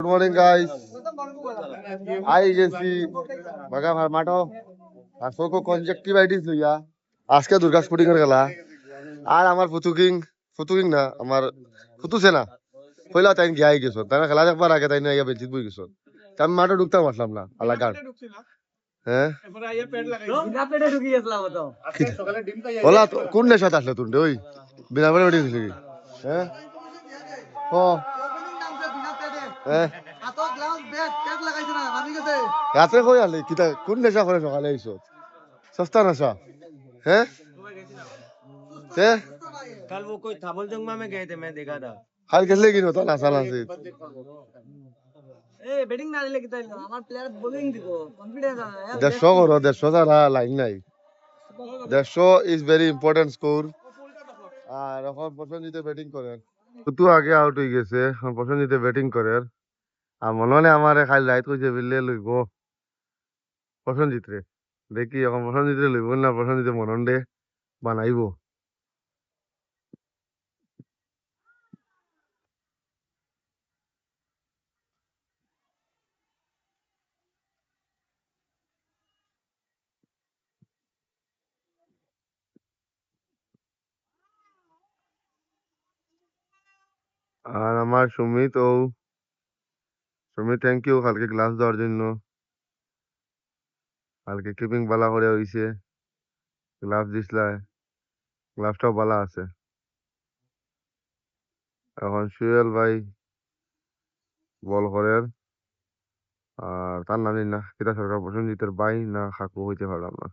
Good morning guys, I গেছি বাগা মাঠো আর সৌকো conjunctivitis লইয়া আজকে দুর্গা স্পোর্টিং এর গেলা। আর আমার ফুতুকিং না আমার ফুতুছে না কইলা তাই গিয়াই গেছো তাই খেলা দেখবার আগে তাই না ইয়া বেঞ্চিত বই গেছো। তা আমি মাঠে ঢুকতাম আসলাম না আল্লাহ গান। হ্যাঁ ওলা কোন নেশাত আসলে তুই ওই বিনা করে বেটি দিলি কি? হ্যাঁ ও হ্যাঁ রাত্রে কই আলি কিতা কোন নেশা করে সকালে আইছো সস্তা নেশা? হ্যাঁ তে कल वो कोई थाबल जंगमा में गए थे मैं देखा था। হাল খেললে কি নতো নাচা নাচি ए बैटिंग ना दिले कितना আমার প্লেয়ার বোলিং দিব কনফিডেন্স আছে 150 করো 150 ছাড়া লাইন নাই। 150 ইজ ভেরি ইম্পর্টেন্ট স্কোর। আর এখন প্রসেনজিতে ব্যাটিং করেন তো আগে আউট হয়ে গেছে, এখন প্রসেনজিতে ব্যাটিং করেন। আর মনে হয় আমার খালি লাইট কইছে বিলে লইব প্রসেনজিৎ রে। দেখি এখন প্রসেনজিৎ রে লইব না প্রসেনজিতে মনন দে বানাইব। আর আমার সুমিত থ্যাংক ইউ কালকে গ্লাস দেওয়ার জন্য। কালকে কিপিং বালা করে হইছে, গ্লাভস দিছিলা, গ্লাভসটাও বালা আছে। এখন সুয়েল ভাই বল করেন। আর তার নাম না কিতা সরকার প্রসেনজিতের ভাই না কাকু হইতে পারলাম না।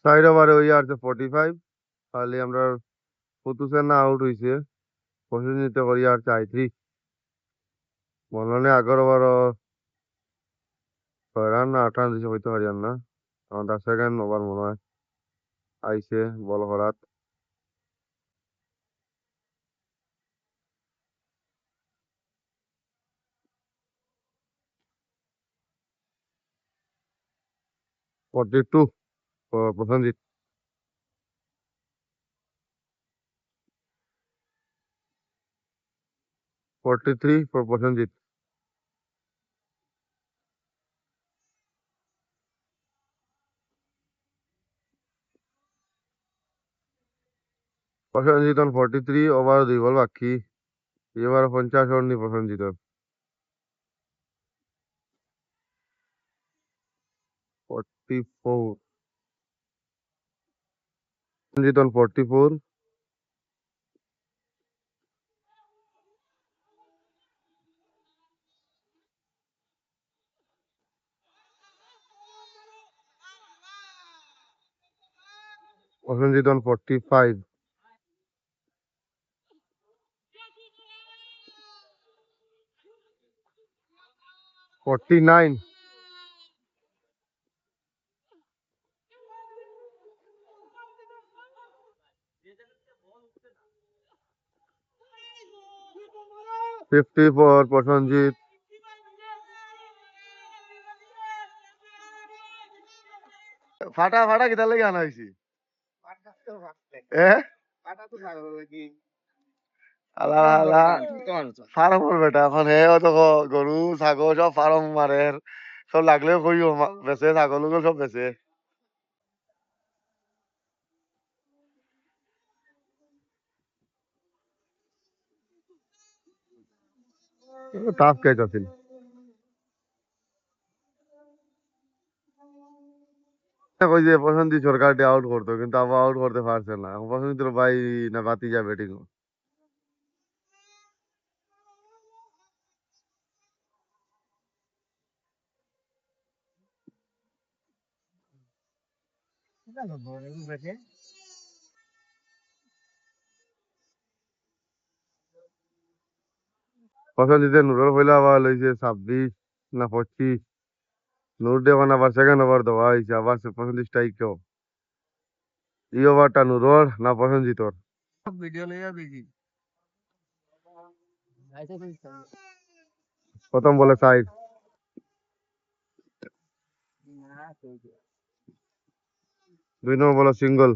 সাইড ওভারে ওই আর 45, খালি আমরা কুতুসের না আউট হইছে, প্রসেনজিতে করি আর 3 মনে হয় আগের ওভার 6 রান না 8 রান দিছে হইতে পারিয়ান না। আমাদের সেকেন্ড ওভার মনে হয় আইছে বল করাত। 42 Prosenjit. 43 for Prosenjit. Prosenjit on 43, over 2 বল বাকি। এবার 50 রান নি Prosenjit. 44 Prosenjit on 44। Prosenjit on 45। 49 50 for Prosenjit. ফাটা ফাটা কিতা লাগি আনা হইছি এ আলা আলা ফার্ম বেটা এখন হে তো গরু ছাগল সব ফার্ম মারে সব লাগলেও কইও বেচে ছাগল সব বেচে। টাফ ক্যাচ আছিল। কই যে প্রসেনজিৎ সরকারটি আউট করতো কিন্তু আবার আউট করতে পারছে না। এখন প্রসেনজিৎ ভাই না ভাতিজা ব্যাটিং। প্রসেনজিতের নুরুল হইলা আবার লইছে 26 না 25। নূর দেওয়ান আবার সেকেন্ড ওভার দেওয়া হয়েছে, আবার প্রসেনজিৎ স্ট্রাইকেও। এই ওভারটা নূরর না প্রসেনজিতর? ভিডিও লইয়া বিজি। প্রথম বলে সাইড, দুই নম্বর বলে সিঙ্গল।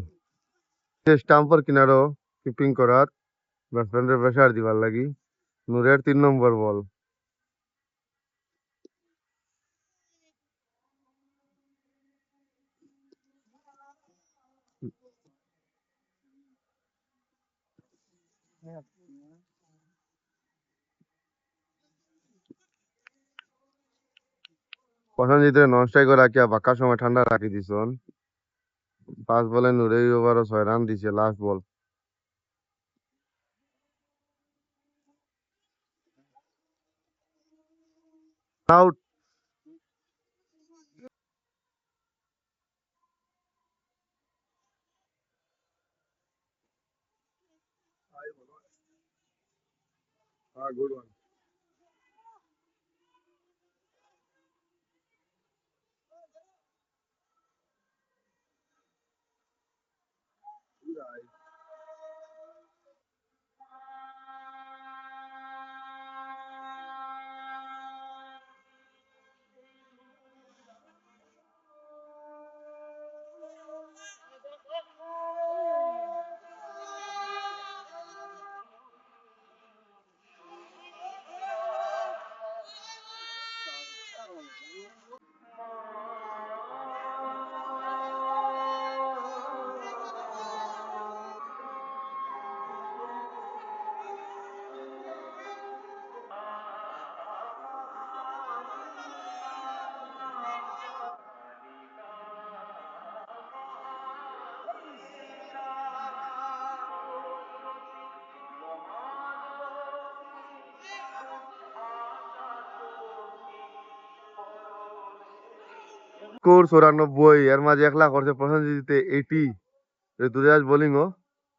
স্টাম্পর কিনারও কিপিং করার ব্যাটসম্যানের প্রেসার দিবার লাগি। নূরের 3 নম্বর বল। প্রসেনজিতের নন স্ট্রাইকার রাখিয়া বাক্কার সময় ঠান্ডা রাখি দিছন। 5 বলে নূরে এই ওভারও 6 রান দিছে, লাস্ট বল। আউট। স্কোর 94, এর মাঝে 1 লাখ করছে প্রসেনজিতে 80। ঋতুরাজ বোলিং ও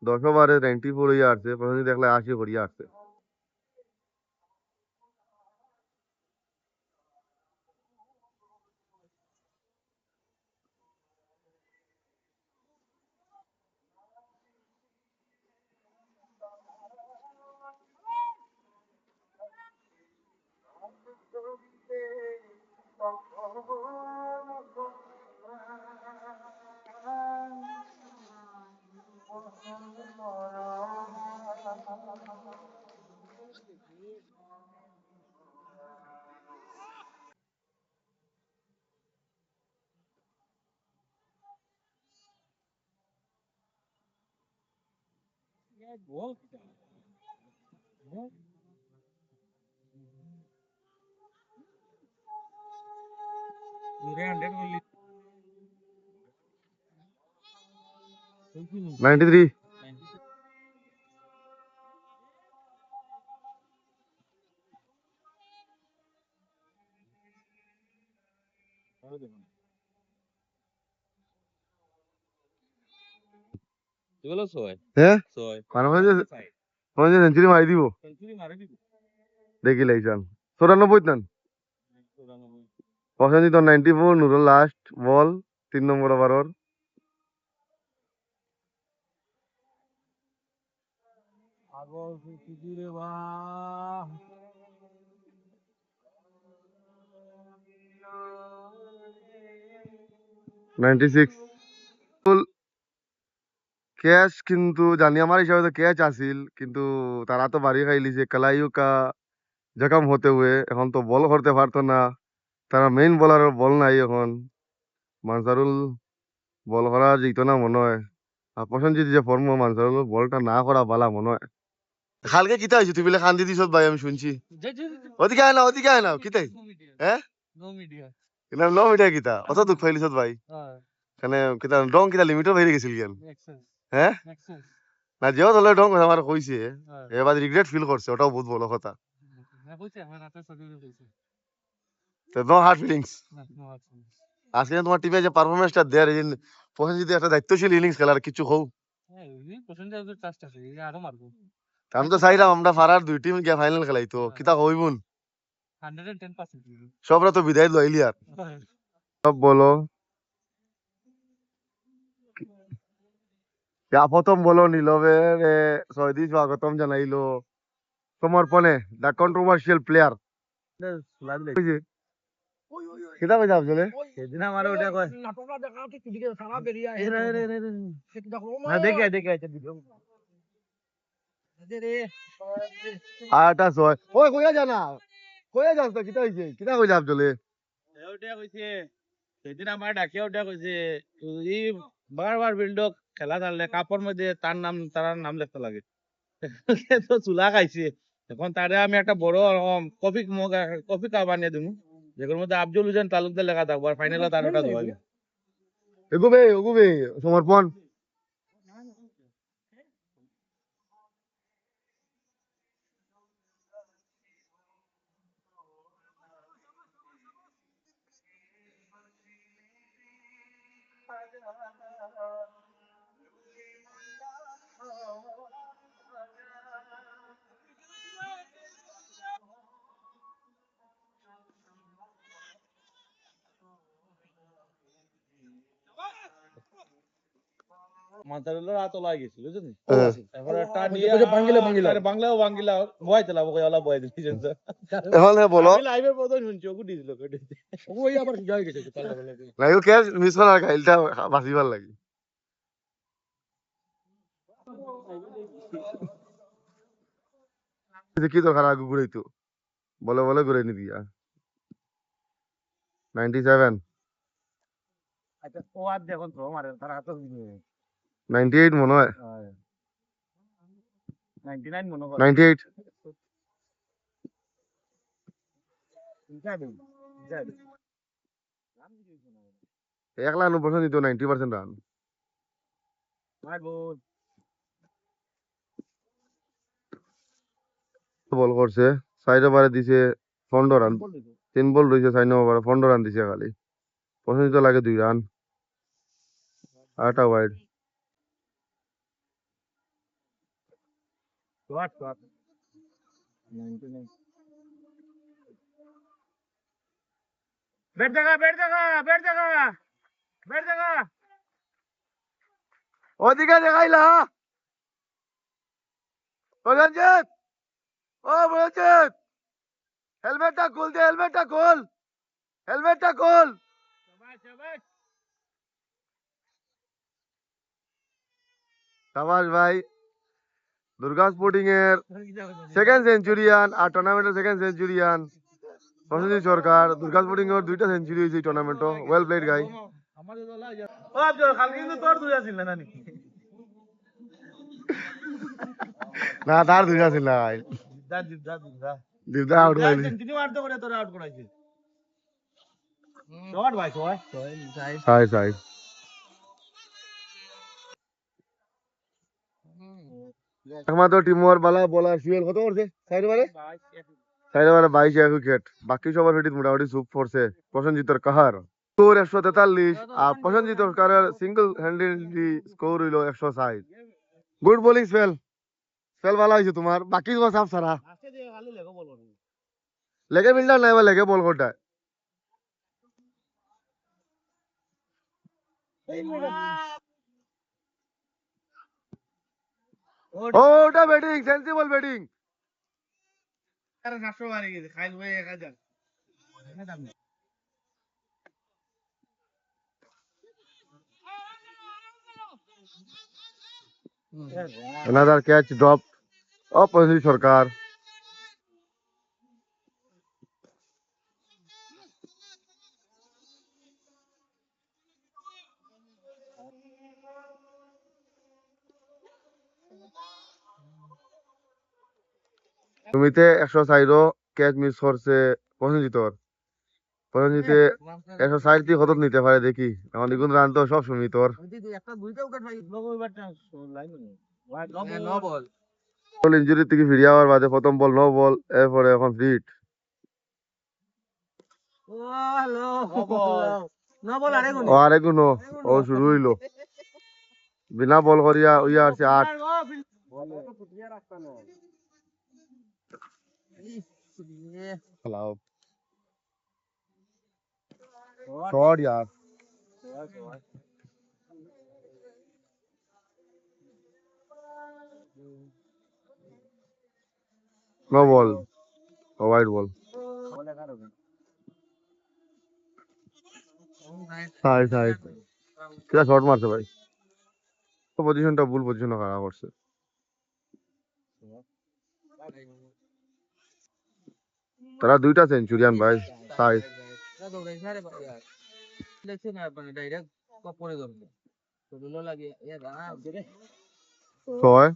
10 ওভারে 94 হইয়া আসছে, প্রসেনজিৎ 1 লাখ 80 করিয়া আসছে। হুম। 93। এগুলো ছয় হ্যাঁ, ছয় প্রসেনজিৎ সেঞ্চুরি মারি দিব, সেঞ্চুরি মারে দিবি দেখি লাইছান 94 নান। প্রসেনজিৎ 94, নূরের লাস্ট বল 3 নম্বর ওভারর। আগর রে বা 96। ক্যাচ কিন্তু জানি আমার হিসাবে তো ক্যাচ আসিল, কিন্তু তারা তো বাড়ি খাইলিছে কালাইও কা জখম হতে হুয়ে, এখন তো বল করতে পারতো না। তারা মেইন বোলারের বল নাই এখন। মানসারুল বল করা যেত না মনে হয়। আর প্রসেনজিৎ যে ফর্ম, মানসারুল বলটা না করা বালা মনে হয়। কালকে কিতা হয়েছে তুই বলে কান্দি দিছ ভাই, আমি শুনছি। ওদিকে আয় না, ওদিকে আয় না, কিতাই? হ্যাঁ, নো মিডিয়া এটা লো মিডিয়া কিতা অত দুঃখ পাইলিছ ভাই? হ্যাঁ এখানে কিতা ডং কিতা লিমিটও বেরিয়ে গেছিল কেন? এক্সেস হ্যাঁ, এক্সেস না যেও ধরলে ডং কথা আমার কইছে, হ্যাঁ এবার রিগ্রেট ফিল করছে, ওটাও বহুত বড় কথা। না কইছে আমার রাতে সকালে কইছে তো নো হার্ড ফিলিংস। না নো আছে আজকে তোমার টিমে যে পারফরমেন্সটা দেয়, এই প্রসেনজিৎ একটা দায়িত্বশীল ইনিংস খেলার কিছু হোক। হ্যাঁ ওই পছন্দের ওদের ট্রাস্ট আছে এই আরো মারবো। আমি তো চাইলাম আমরা পাড়ার 2 টিম গিয়া ফাইনাল খেলাই, তো কিতা হইবুন 110% সবরা তো বিদায় লইলি আর। সব বলো প্রথম বলো নীলবের 6 দিন স্বাগতম জানাইলো সমর্পণে দ্য কন্ট্রোভার্সিয়াল প্লেয়ার কিতা কইতা আসলে সেদিন আমার ওটা কয় নাটকটা দেখা তো দিকে সারা বেরিয়ে আয় সেটা দেখো না দেখে দেখে আছে ভিডিও রে আর একটা ছয় ওই কইয়া জানা কইয়া যাস তো কিতা হইছে কিতা কইতা আসলে ওটা কইছে সেদিন আমার ডাকে ওটা কইছে তুই বারবার বিল্ডক খেলা থাকলে কাপড় মধ্যে তার নাম লিখতে লাগে তো চুলা খাইছে এখন তারে আমি একটা বড় কফি কাপ বানিয়ে দিমু যেগুলোর মধ্যে আব্দুল হুসেন তালুকদার লেখা থাকবো আর ফাইনালে তার ওটা ধোয়াবি এগুবে সমর্পণ মাথার রাত ওলাই গেছিল বুঝলি হ্যাঁ। এবার একটা নিয়ে আরে বাংলাও বাঙ্গিলা বয় তেলা বয় ওলা বয় দিছি এখন বলো আমি লাইভে প্রথম শুনছি ওকে দিছিল কেটে ওই আবার যাই গেছে নাইও কে মিস করার খাইলটা বাঁচিবার লাগি কি দরকার আগে ঘুরাইতো বলে বলে ঘুরাই নি দিয়া 97 আচ্ছা ও আর দেখুন তো মারে তার হাতে 98 মনে হয় 99 মনে কর 98 যাবে যাবে 190% দিত 90% রান ভাই বল বল করছে 6 ওভারে দিছে 15 রান 3 বল রয়েছে 6 ওভারে 15 রান দিছে খালি পছন্দ লাগে 2 রান 8টা ওয়াইড শট শট 99 बैठ जगह बैठ जगह बैठ जगह बैठ जगह ওদিকে দেখাইলা ও রঞ্জিত ও রঞ্জিত হেলমেটটা খুল দে হেলমেটটা খোল হেলমেটটা খোল शाबाश शाबाश সাবাস ভাই দুর্গা স্পোর্টিং এর সেকেন্ড সেঞ্চুরিয়ান আর টুর্নামেন্টের সেকেন্ড সেঞ্চুরিয়ান প্রসেনজিৎ সরকার দুর্গা স্পোর্টিং এর 2টা সেঞ্চুরি হয়েছে এই টুর্নামেন্টও ওয়েল প্লেড গাই আমাদের দল আজ ও আব্দুল কাল কিন্তু তোর দুই আছিল না নাকি না তার 2টা ছিল না ভাই জিদ্দা দিদা আউট হয়ে গেছে তিনি মারতে করে তোর আউট করাইছে শট ভাই শট সাই সাই একমাত্র টিমওয়ার বালা বলার সুয়েল কত করছে সাইড বারে 22 উইকেট বাকি সবার ফিটিত মোটামুটি সুপ করছে প্রসেনজিতের কাহার স্কোর 143 আর প্রসেনজিৎ সরকারের সিঙ্গল হ্যান্ডেডলি স্কোর হইল 160 গুড বোলিং স্পেল স্পেল ভালো হয়েছে তোমার বাকি সব সাফ সারা আজকে দিয়ে খালি লেগো বল লেগে ফিল্ডার নাই বা লেগে বল করটা ওটা ব্যাটিং সেন্সিবল ব্যাটিং আরে 700 মারি গেছে খাইল ভাই 1000 another catch dropped opposite সরকার তুমিতে 160 ক্যাচ মিস করছে প্রসেনজিতর প্রসেনজিতে 160 দিয়ে কত নিতে পারে দেখি এখন দ্বিগুণ রান তো সব সুমিতর একটা দুইটা উইকেট ভাই লোগো এবারটা লাইন নো বল বল ইনজুরি থেকে ফিরে আওয়ার বাদে প্রথম বল নো বল এরপরে এখন ফিট ও হ্যালো নো বল আরে গুণ ও আরে গুনো ও শুরু হইলো বিনা বল করিয়া উইয়া আছে 8 খেলাও शॉट यार no ball wide ball side side क्या शॉट मारছে ভাই তো পজিশনটা ভুল পজিশনে খারাপ করছে তারা দুইটা সেঞ্চুরিয়ান ভাই সাইড ছয়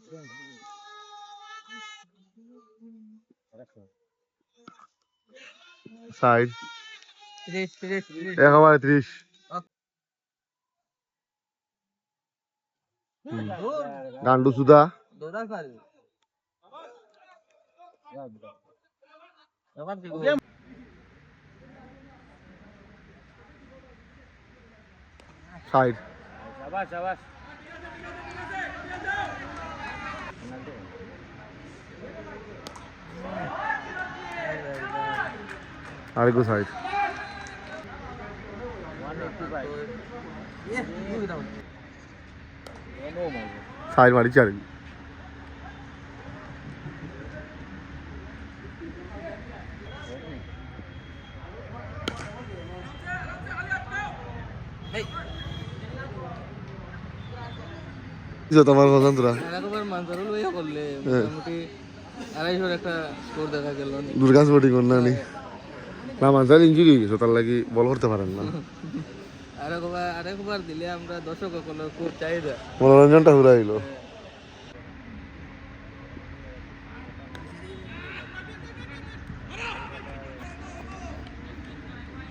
সাইড একেবারে 30 গান্ডু সুদা সাইড शाबाश शाबाश আরেকটু সাইড 185 সাইড মারিছে আর তোমার পছন্দরা দুর্গা স্পোর্টিং না নি না মাঝার ইঞ্জুরি হয়ে গেছে তার লাগি বল করতে পারেন না আরেকবার দিলে আমরা দর্শক খুব চাহিদা মনোরঞ্জনটা ঘুরাইলো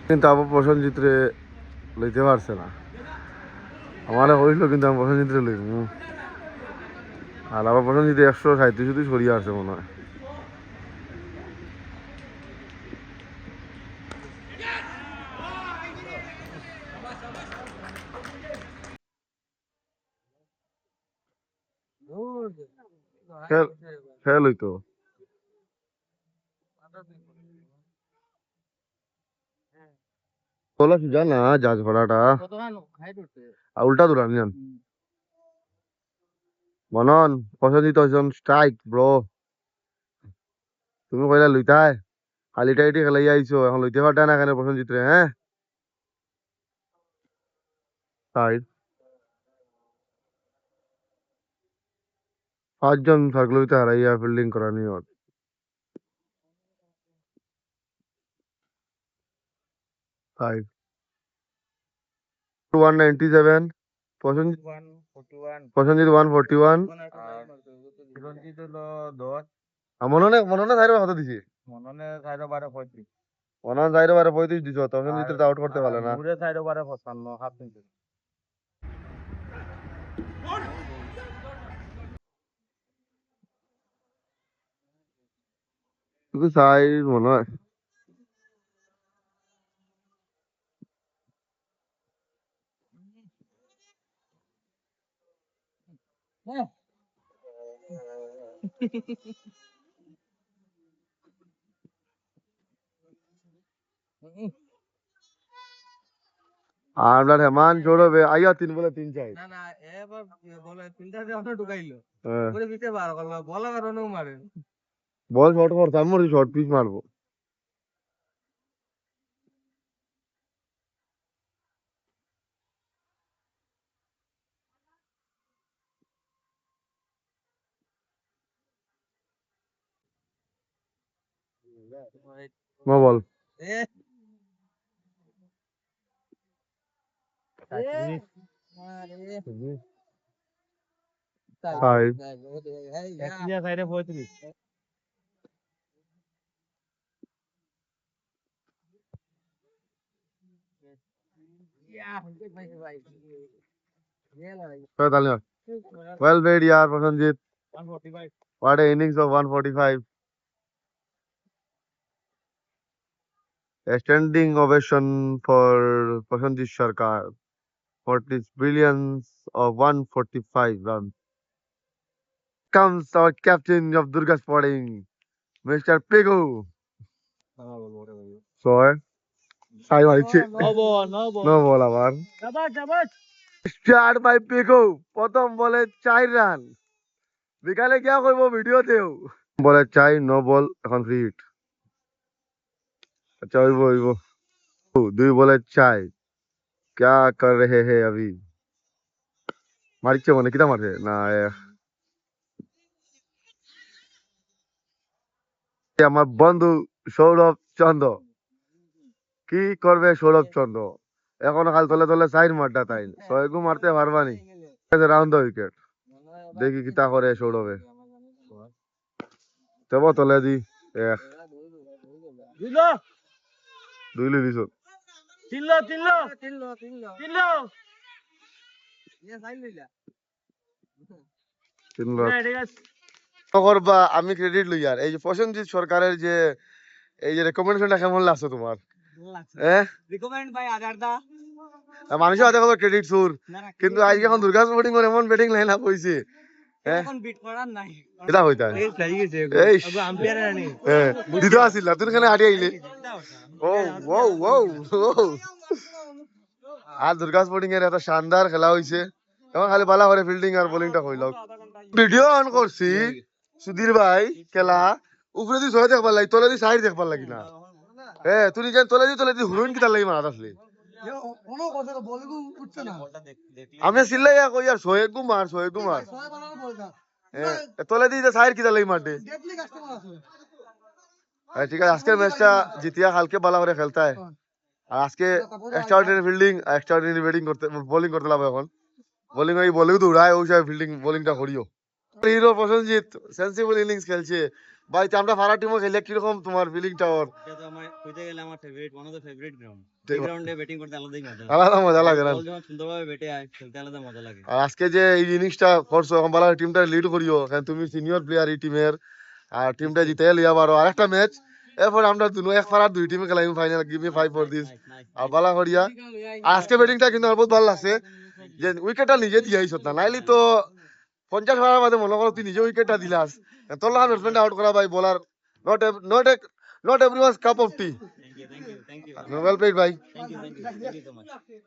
কিন্তু আবার প্রসেনজিৎরে লইতে পারছে না আমার হইলো কিন্তু আমি প্রসেনজিৎরে লইব আর আবার প্রসেনজিৎ 137 শুধু সরিয়ে আসছে মনে হয় খেল হইতো বলা সুজা না জাজ ভরাটা উল্টা দৌড়ানি জান মনন প্রসেনজিৎ হইছন স্ট্রাইক ব্রো তুমি কইলা লইতাই খালি টাইটি খেলাই আইছো এখন লইতে পারতা না কেন প্রসেনজিৎ রে হ্যাঁ সাইড 5 জন সার্কুলারিতে হারাইয়া ফিল্ডিং করানি ওর সাইড 197 প্রসেনজিৎ 141 চিরঞ্জিত হলো 10 মননে সাইড কত দিছি মননে সাইড 12 মনন সাইড 35 দিছো প্রসেনজিৎ তো আউট করতে পারলে না মুরে সাইড 55 হাফ সেঞ্চুরি তুই সাইড মনে হয় আপনার হেমান छोड़বে আইয়া 3 বলে 3 চাই না না এবার বলে তিনটা দিয়ে আমরা ঢুকাইলো হ্যাঁ করে দিতে বার করলো বলা কারণেও মারে বল শর্ট করতাম আমি শর্ট পিচ মারবো নো বল এ আরে সাইড একলিয়া সাইডে 35 তাহলে well played yaar Prasanjit 145 what a innings of 145 a standing ovation for Prasanjit Sarkar for his brilliance of 145 runs comes our captain of Durga Sporting Mr. Pegu. Soy Sai মারিছে no ball আবার start by পিকো প্রথম বলে 4 run বিকালে কি করবো ভিডিওতেও বলে চাই no ball এখন ফ্রি হিট আচ্ছা হইব 2 বলে চাই क्या कर रहे हैं अभी মারিছে মনে কিটা মারছে না আমার বন্ধু সৌরভ চন্দ্র কি করবে সৌরভ চন্দ্র এখনো খাল তলে তলে সাইড মারটা তাই ছয়গু মারতে পারবানি রাউন্ড দ্য উইকেট দেখি কিতা করে সৌরভে তব তলে দি এক দুই লি দিছ তিন করবা আমি ক্রেডিট লই আর এই যে প্রসেনজিৎ সরকারের যে এই যে রেকমেন্ডেশনটা কেমন লাগছে তোমার রিকমেন্ড ভাই আজারদা মানুষের হাতে কত ক্রেডিট সুর কিন্তু আজকে এখন দুর্গাপুর ব্যাটিং করে এমন ব্যাটিং লাইন আপ হইছে এখন বিট করার নাই এটা হইতা এই আম্পায়ার রানি দিতে আসিল না তুই খানে হাঁটি আইলে ও ও ও আর দুর্গাপুর ব্যাটিং এর একটা শানদার খেলা হইছে এখন খালি বালা করে ফিল্ডিং আর বোলিংটা হইল ভিডিও অন করছি সুধীর ভাই খেলা উপরে দি ছয় দেখবার লাগি তলে দি সাইড দেখবার লাগি না তুই নিজে তলে দি হুরুন কিতা লাগি মারাত আসলি আমি সিল্লাইয়া কই আর সোয়েগ মার তলে দি সাইড কিতা লাগি মারতে ঠিক আছে আজকের ম্যাচটা জিতিয়া কালকে বালা করে খেলতে হয় আর আজকে এক্সট্রাঅর্ডিনারি ফিল্ডিং এক্সট্রাঅর্ডিনারি ব্যাটিং করতে বোলিং করতে লাগবে এখন বোলিং ওই বলেও দৌড়ায় ওই সব ফিল্ডিং বোলিংটা করিও হিরো প্রসেনজিৎ সেন্সিবল ইনিংস খেলছে ভাই আমরা ফারা টিমও খেলে কিরকম তোমার ফিলিংটা ওর এটা আমার কইতে গেলে আমার favourite one of the favourite ground এই গ্রাউন্ডে ব্যাটিং করতে আলাদাই মজা আলাদা মজা লাগে না বল যখন সুন্দরভাবে ব্যাটে আয় খেলতে আলাদা মজা লাগে আর আজকে যে এই ইনিংসটা করছো এখন বালা টিমটা লিড করিও কারণ তুমি সিনিয়র প্লেয়ার এই টিমের আর টিমটা জিতে লিয়া পারো আরেকটা ম্যাচ এরপর আমরা দুনো এক ফারার দুই টিমে খেলাম final give me 5 for this আর বালা করিয়া আজকে ব্যাটিংটা কিন্তু আমার বহুত ভালো লাগছে যে উইকেটটা নিজে দিয়ে আইছত না নাইলে তো 50 ওভারের মধ্যে মনে করো তুই নিজে উইকেটটা দিলাস তোর লাগা ব্যাটসম্যান আউট করা ভাই bowler not everyone's cup of tea thank you no well played ভাই thank you so much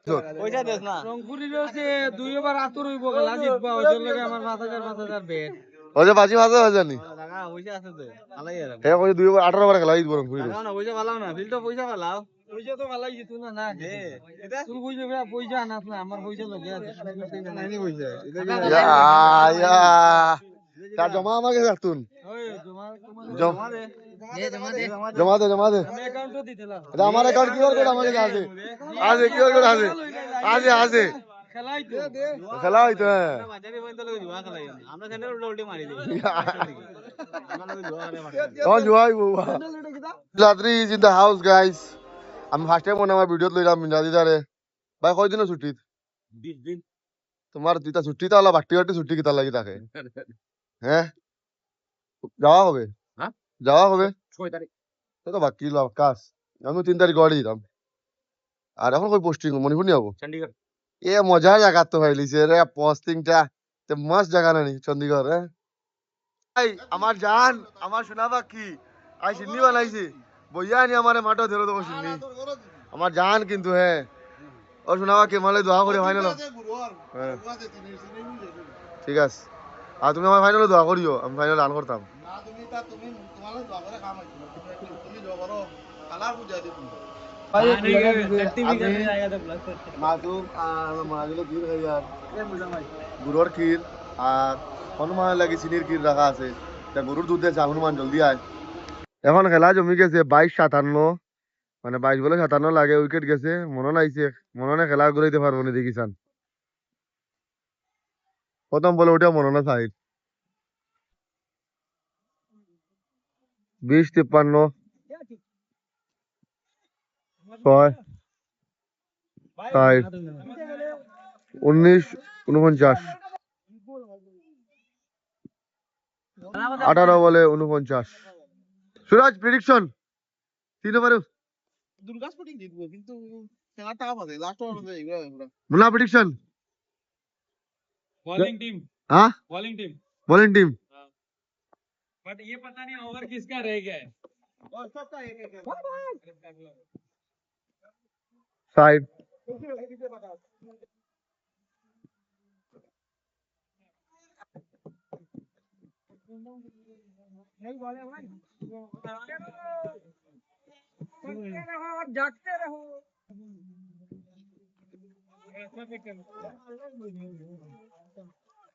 Good. পয়সা দেস না রংপুরের হচ্ছে দুইবার আতুর হইব গেলা জিতবা ওই লাগে আমার 5000 বেট ওই যে বাজি বাজানি টাকা পয়সা আছে তো আলাই আর হে কই 2 বার 18 বার খেলা এই বরং ঘুরি টাকা না পয়সা ভালো না ফিল্ড পয়সা ভালো পয়সা তো ভালাই জিতু না না এটা তুই কইছে পয়সা আনাস না আমার পয়সা লাগে আছে নাইনি পয়সা ইয়া তা জমা আমাকে রাখতুন ওই জমা দে জমা দে আমি অ্যাকাউন্টও দিতেলাম এটা আমার অ্যাকাউন্ট কিউআর কোড আমাকে আছে কিউআর কোড আছে খেলাই তো খেলা হইতো বাজারে বইতে লাগে জুয়া খেলাই আমরা সেন্টার উল্টো মারি দেই আমরা জুয়া খেলে মারি কোন জুয়াই বাবা লাদ্রি is in the house guys আমি ফার্স্ট টাইম মনে আমার ভিডিওত লইলাম মিনাদি দারে ভাই কয় দিন ছুটি 20 দিন তোমার দুইটা ছুটি তাহলে বাটি ছুটি কিতা লাগি থাকে হ্যাঁ যাওয়া হবে হ্যাঁ যাওয়া হবে 6 তারিখ তো বাকি কাজ আমি 3 তারিখ গাড়ি দিতাম আর এখন কই পোস্টিং মণিপুর নিয়ে যাবো চন্ডীগড় এ মজার জায়গা তো ভাইলিছে রে পোস্টিংটা তে মস্ত জায়গা নানি চন্ডীগড় হ্যাঁ ভাই আমার জান আমার শোনাবা কি আই সিন্নি বানাইছি বইয়া নি আমারে মাটো ধরে দেবো সিন্নি আমার জান কিন্তু হ্যাঁ ও শোনাবা কি মালে দোয়া করে ফাইনাল ঠিক আছে আর তুমি আমার ফাইনালে দোয়া করিও আমি ফাইনাল রান করতাম গরুর ক্ষীর আর হনুমান লাগি চিনির ক্ষীর রাখা আছে গরুর দুধ দিয়েছে হনুমান জলদি আয় এখন খেলা জমি গেছে 22-57 মানে 22 বলে 57 লাগে উইকেট গেছে মনন আইছে মননে খেলা ঘুরাইতে পারবো না দেখিছান প্রথম বলে ওটা মননে সাইড 20-53 6 5 19-49 18 বলে 49 সুরাজ প্রেডিকশন 3 ওভারে দুর্গাস্পোর্টিং জিতবো কিন্তু খেলা টাফ আছে লাস্ট ওভার মধ্যে এগুলো মুন্না প্রেডিকশন बॉलिंग टीम हाँ bowling team bowling team but ये पता नहीं ओवर किसका रह गया है side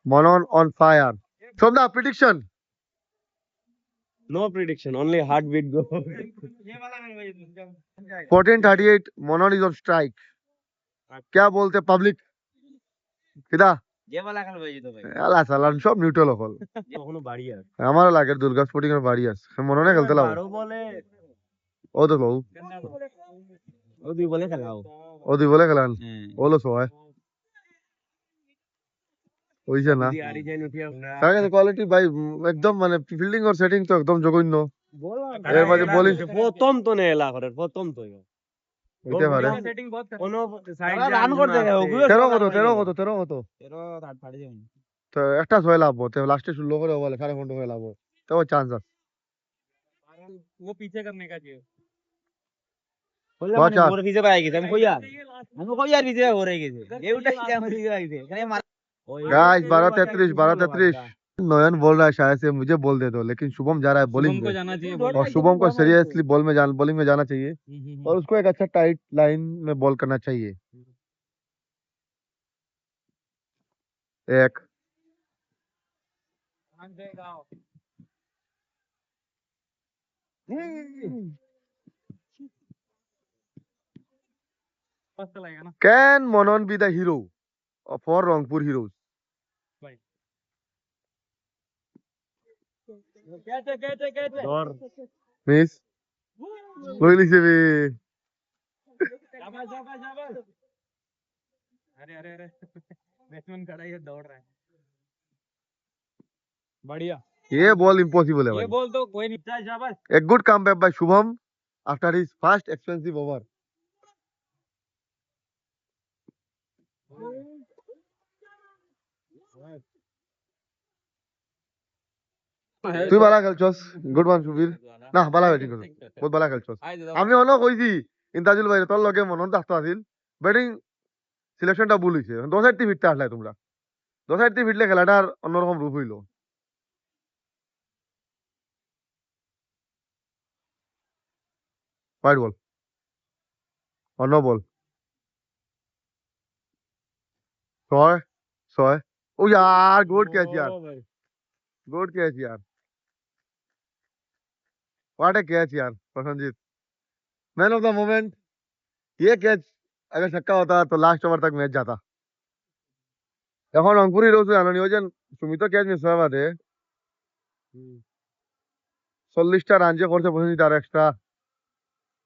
Monon on fire. From the prediction, No prediction, only heartbeat go. 1438 Monon is on strike. क्या बोलते पब्लिक किदा যে বলা খেলবে এই তো ভাই আলা সালান সব নিউট্রাল হল কখনো বাড়ি আর আমারও লাগে দুর্গা স্পোর্টিং এর বাড়ি আছে মননে খেলতে লাও আরো বলে ও তো লও ও দুই বলে খেলাও ও দুই বলে খেলান হ্যাঁ ওলো সয় ওইছে না আরি যাই উঠিয়া তার কোয়ালিটি ভাই একদম মানে ফিল্ডিং আর সেটিং তো একদম জঘন্য এর মাঝে বোলিং প্রথম তো নেই এলা করে প্রথম তো হইতে পারে কোনো সাইড রান করতে গেল 13 কত এরো থার্ড পার্টি যাবেন তো একটা ছয় লাভ হতে লাস্টে 16 করে বলে 5.5 হয়ে লাভ তো চান্স আছে वो पीछे करने का चाहिए বললাম বাহ, চার। মোর ভিজে পাই গেছে আমি কই আর ভিজে হয়ে গেছে এই উঠাই যে আমার ভিজে পাই গেছে খালি गाइस 12:33 नयन बोल रहा है शायद से मुझे बोल दे दो लेकिन शुभम जा रहा है बॉलिंग पे जाना चाहिए और शुभम को सीरियसली बॉलिंग में जाना चाहिए और उसको एक अच्छा टाइट लाइन में बॉल करना चाहिए एक Can Monon be the hero for Rangpur Heroes? और Miss Lohili se bhi अरे अरे अरे बैट्समैन खड़ा है दौड़ रहा है बढ़िया ये बॉल impossible है ये भाई बोल तो कोई नहीं था शाबाश A good comeback by Shubham after his first expensive over. তুই ভালো খেলছস গুড ওয়ান সুবীর না ভালো ব্যাটিং করছ বহুত ভালো খেলছস আমি অন কইছি ইন্তাজুল ভাই তোর লগে মনন থাকতো আছিল ব্যাটিং সিলেকশনটা ভুল হইছে দশ সাইড ফিরতে আসলে তোমরা দশ সাইড ফিরলে খেলাটার অন্যরকম রূপ হইলো হোয়াইট বল অন্য বল ছয় ছয় ও यार गुड कैच यार गुड कैच यार व्हाट ए कैच यार Prasannajit man of the moment ये कैच अगर छक्का होता तो लास्ट ओवर तक मैच जाता এখন রংপুরি রোজ আননি ওই যে সুমিত ক্যাচ মিস হওয়া বাদে 40টা রান যে করছে প্রসেনজিৎ আর extra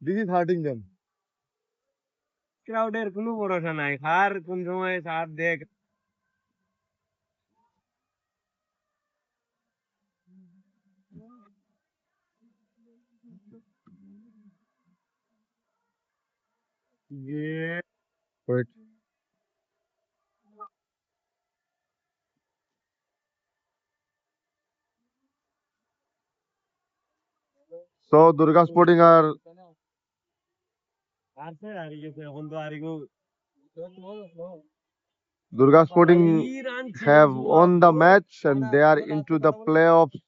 this is hurting them ক্রাউডের কোনো ভরসা নাই কার কোন সময় সাথ দেখ ये Wait. So Durga Sporting are আর সে হারি গেছে এখন তো হারি গো Durga Sporting have won the match and they are into the playoffs.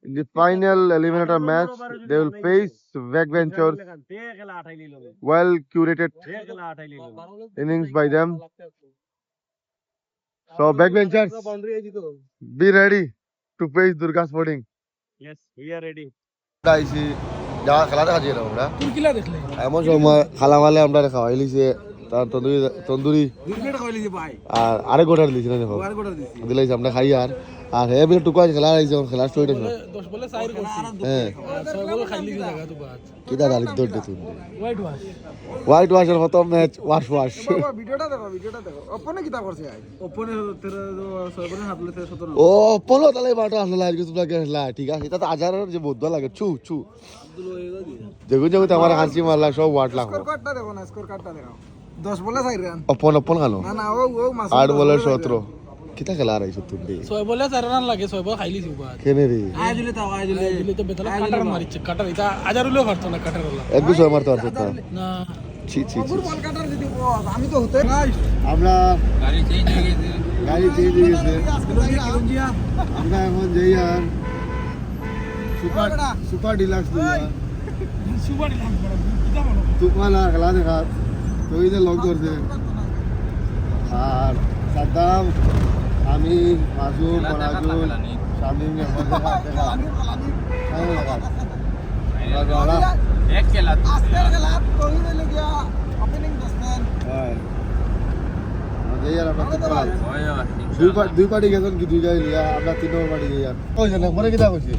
In the final eliminator match, they will face Backbenchers. Well curated innings by them. So Backbenchers, be ready to face Durga Sporting. yes we are ready Guys, যা খেলাটা হাজিয়ে দাও আমরা এমন সময় খালা মালে আমরা খাওয়াইলিছে তার তন্দুরি আর আরেক গোটার দিছি না দেখো দিলাইছে আমরা খাই আর হে বিলে টুকু আছে খেলা আইছে খেলা স্টোরিটা শোনা 10 বলে 4 করছি হ্যাঁ 6 বলে খাইলি কি জায়গা তো বাদ কিটা গালি দৌড় দে তুমি হোয়াইট হোয়াইট ওয়াশের প্রথম ম্যাচ ওয়াশ ভিডিওটা দেখো ওপনে কিটা করছে ওপনে 6 বলে 7 বলে 17 ও পলো তালে বাটো আসলে আজকে তোমরা খেলা ঠিক আছে এটা তো আজারের যে বহুত ভালো লাগে ছু দেখুন আমার হাসি মারলা সব ওয়াট লাগো স্কোর কার্ডটা দেখো না স্কোর কার্ডটা দেখো 10 বলে 4 রান অপন খালো না ও মাস 8 বলের 17 কিটা খেলা রাইছো তুমি 6 বলে 4 রান লাগে 6 বল খাইলি সিবা কেনে রে আইজুলে তো বেতলা কাটার মারিছে কাটার এটা আজারুলেও পারতো না কাটার হলো এক দুশো মারতে পারছো না না ছি ছি ছি। কলকাতার যদি বস, আমি তো হতে আমরা গাড়ি চেঞ্জ হয়ে গেছে গাড়ি চেঞ্জ হয়ে গেছে আমরা এখন যাই আর সুপার সুপার ডিলাক্স তুফানা খেলা দেখা তৈরি লগ করছে আর সাদ্দাম আমি মাজুল মনাজুল শামিম এখন দেখা দেখা কেমন লাগা আমরা এক খেলা আজকের খেলা কহিল লগিয়া ওপেনিং ব্যাটসম্যান হয় যাই আর আমরা তুফান হয় দুই পার্টি গেছেন কি দুই গাড়ি লিয়া আমরা তিন নম্বর পার্টি যাই আর ওই জানে মনে কিটা কইছি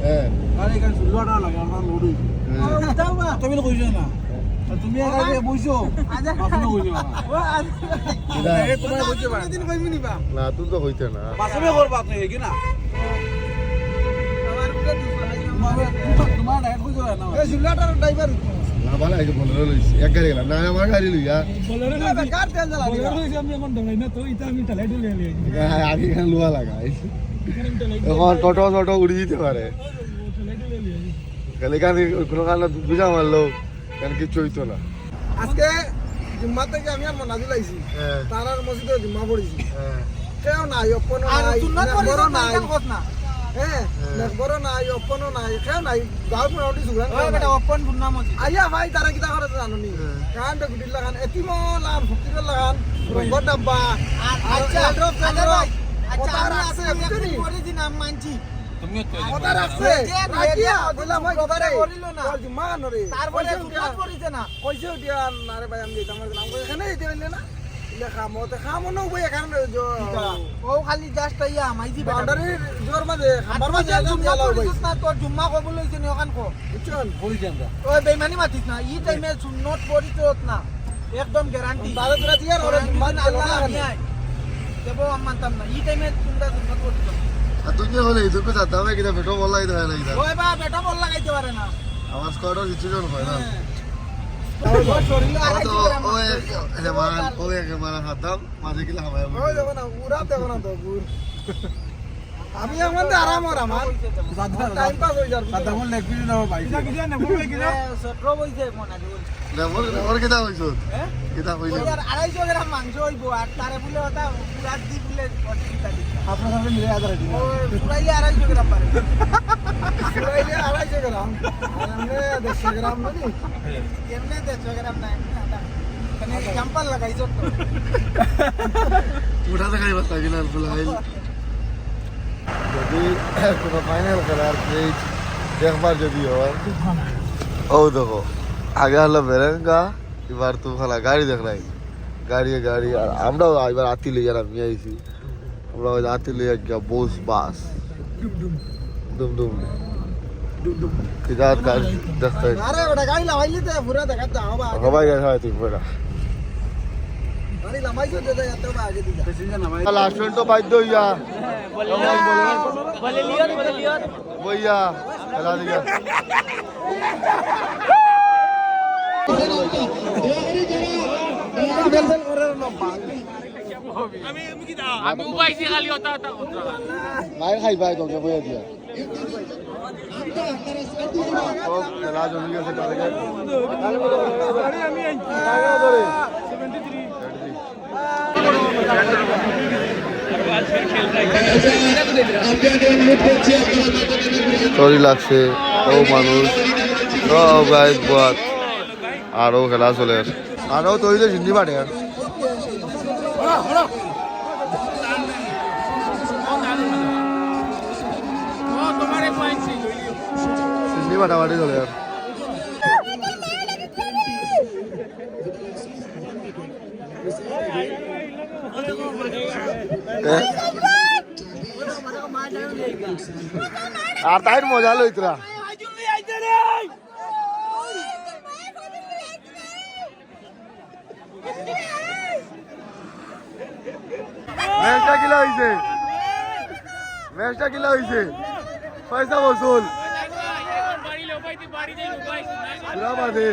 হ্যাঁ তুমি কইছো না তুমি আগে বইছো আপনি কইছো তোমার কইছো না দিন কইবি নিবা না তুই তো হইতে না বাসবে করবা আপনি কি না তোমার ডাইরেক্ট কইছো না এই জুলাটার ড্রাইভার না ভালো আইছে বলে লইছি এক গাড়ি গেলাম না আমার গাড়ি লইয়া কার তেল জ্বালা আগে এখানে লোহা লাগাই এখন টোটো টোটো উড়ে দিতে পারে খালি কারণ কোনো কারণে বুঝা মারলো কেন কিছু হইতো না আজকে জুম্মা থেকে আমি আর মনাজুল আইছি হ্যাঁ তারার মসজিদে জুম্মা পড়িছি হ্যাঁ কেউ নাই অপনও নাই বড় নাই হ্যাঁ বড় নাই অপনও নাই কেউ নাই গাঁও মোটামুটি সুগান বেটা অপন বুন্না মসজিদ আইয়া ভাই তারা কিতা করে জানো নি কান তো গুডিল লাগান এতিমো লাগান ফকির লাগান রঙ্গ ডাব্বা আচ্ছা আচ্ছা আমি আছে বুঝনি পড়িছি নাম মানছি তুমিও তো ওটার আছে রাখিয়া দিলাম ভাই গবারে করিল না তোর জুম্মা নরে তারপরে সুন্নাত পড়িছে না কইছে দিয়া আরে ভাই আমি আমার নাম কই এখানে দিতে হইলে না ইলে খামতে খামনো বই এখানে ও খালি জাস্ট ইয়া মাইজি বাউন্ডারি জোর মাঝে খাবার মাঝে একদম জ্বালাও ভাই না তোর জুম্মা কবুল হইছে নি ওখান কো বুঝছেন বলি জানবা ওই বেইমানি মাতিস না ই টাইমে সুন্নত পড়িছত না একদম গ্যারান্টি তারে তোরা দিয়ার ওরে জুম্মা আল্লাহ আমি দেব আমি মানতাম না ই টাইমে তোমরা সুন্নত পড়িছ আর তুই কি হলে তুই কোথা দামে কিনা পেটো বললাই দেয় না কিনা ওই বা বেটা বল লাগাইতে পারে না আমার স্কোয়াডের সিচুয়েশন হয় না ওই শরীরে আড়াইশো গ্রাম ও এক মারা হাতাম মাঝে কিলা হামায় ওই দেখো না উড়া দেখো না তো গুড় আমি আমাদের আরাম আর আমার টাইম পাস হয়ে যাবে সাদা মন লেগ পিছনে আমার বাইক কিটা না বলবে কিটা সট্রো বইছে মনা দেব ওর কিতা হইছো কিতা হইলো ওই আর 250 গ্রাম মাংস হইব আর তারে বলে ওটা পুরা দি বলে ওটা কিটা দি আপনার সাথে মিলে আদার দি ওই পুরাইলে 250 গ্রাম পারে পুরাইলে 250 গ্রাম আর আমরা 150 গ্রাম ননি কেমনে 150 গ্রাম না এখানে জাম্পাল লাগাইছো তো উঠাতে খাই বাস্তা কিনা ফুলাইল যদি কোনো ফাইনাল খেলার পেজ দেখবার যদি হয় ও দেখো আগে হলো বেরেঙ্গা এবার তো খালা গাড়ি দেখ নাই গাড়ি আর আমরাও এবার আতি লইয়া আমি আইছি আমরা ওই আতি লইয়া গিয়া বস বাস ডুম ডুম কিদার গাড়ি দেখতে আরে ওটা গাড়ি লাগাইলি তো পুরা দেখাতে হবে সবাই গেছে হয়তো পুরা গাড়ি লাগাইছো তো যাতে হবে আগে দিদা লাস্ট তো বাধ্য হইয়া বলে লিও বইয়া খেলা দিকে আমি উবাইছি খালি ওটা মায়ের খাই পাই তোকে বইয়া দিয়া ও খেলা জমি গেছে কালকে সরি লাগছে ও মানুষ সব গাইড বাদ আরও খেলা চলে আরও তৈরি হিন্দি পাঠে আর হিন্দি পাঠাপাঠি চলে আর আর তাই মজা লইতরা ম্যাচটা কিলা হইছে পয়সা বসুল পুরা বাদে